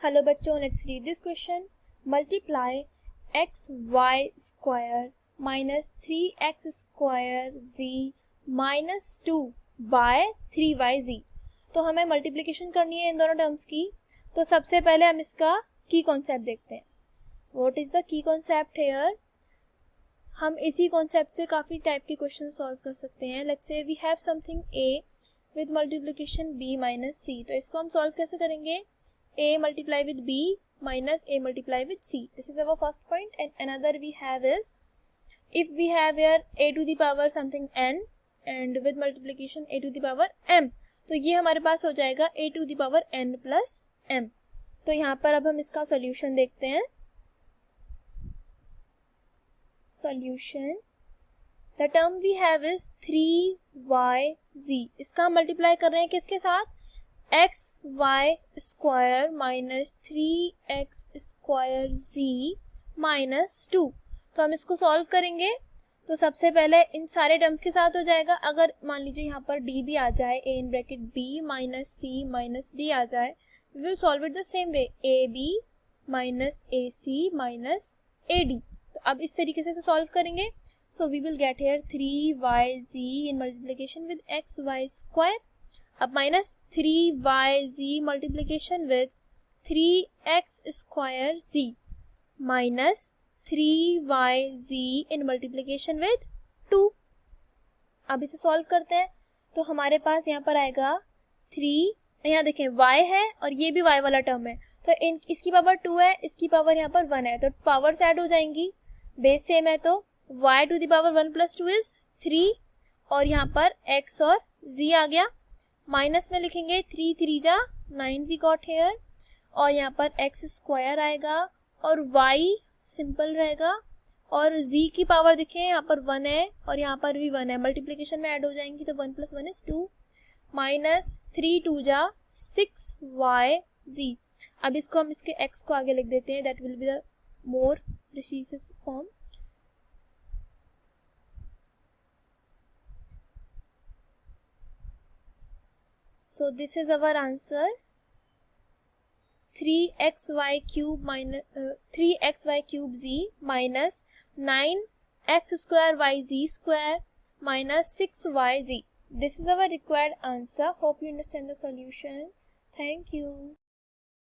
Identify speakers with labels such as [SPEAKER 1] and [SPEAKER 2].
[SPEAKER 1] Hello बच्चों, let's read this question. Multiply x Y square minus 3x square z minus 2 by 3yz. तो हमें multiplication करनी है इन दोनों टर्म्स की. तो सबसे पहले हम इसका की कॉन्सेप्ट देखते हैं. What is the key concept here? हम इसी कॉन्सेप्ट से काफ़ी टाइप के क्वेश्चन सॉल्व कर सकते हैं. Let's say we have something a with multiplication b minus c. तो इसको हम सॉल्व कैसे करेंगे? a multiply with b minus a multiply with c. This is our first point. And another we have is, if we have here a to the power something n and with multiplication a to the power m, तो ये हमारे पास हो जाएगा a to the power n plus m. तो यहाँ पर अब हम इसका सॉल्यूशन देखते हैं. Solution, the term we have is 3yz. इसका हम मल्टीप्लाई कर रहे हैं किसके साथ? X Y square minus 3x square z minus 2. तो हम इसको सॉल्व करेंगे. तो सबसे पहले इन सारे टर्म्स के साथ हो जाएगा. अगर मान लीजिए यहाँ पर d भी आ जाए, a in bracket b minus c minus d आ जाए, we will solve it the same way, ab minus ac minus ad. तो अब इस तरीके से सॉल्व करेंगे. So we will get here 3yz in multiplication with X Y square. अब minus 3yz multiplication with 3x square z minus 3yz in multiplication with 2. अब इसे solve करते हैं. तो हमारे पास यहाँ पर आएगा 3, यहाँ देखें y है और ये भी y वाला टर्म है. तो इसकी पावर 2 है, इसकी पावर यहाँ पर 1 है. तो पावर्स ऐड हो जाएंगी, बेस सेम है. तो y to the power 1 plus 2 is 3 और यहाँ पर x और z आ गया. माइनस में लिखेंगे 3 3 जा 9 वी गॉट हेयर. और यहाँ पर x स्क्वायर आएगा और y सिंपल रहेगा और z की पावर देखें यहाँ पर 1 है और यहाँ पर भी 1 है. मल्टीप्लिकेशन में ऐड हो जाएंगी तो 1 प्लस 1 इज 2 माइनस 3 2 जा 6yz. अब इसको हम इसके x को आगे लिख देते हैं. That will be the more precise form. So this is our answer, 3xy cube minus 3xy cube z minus 9x square yz square minus 6yz. This is our required answer. Hope you understand the solution. Thank you.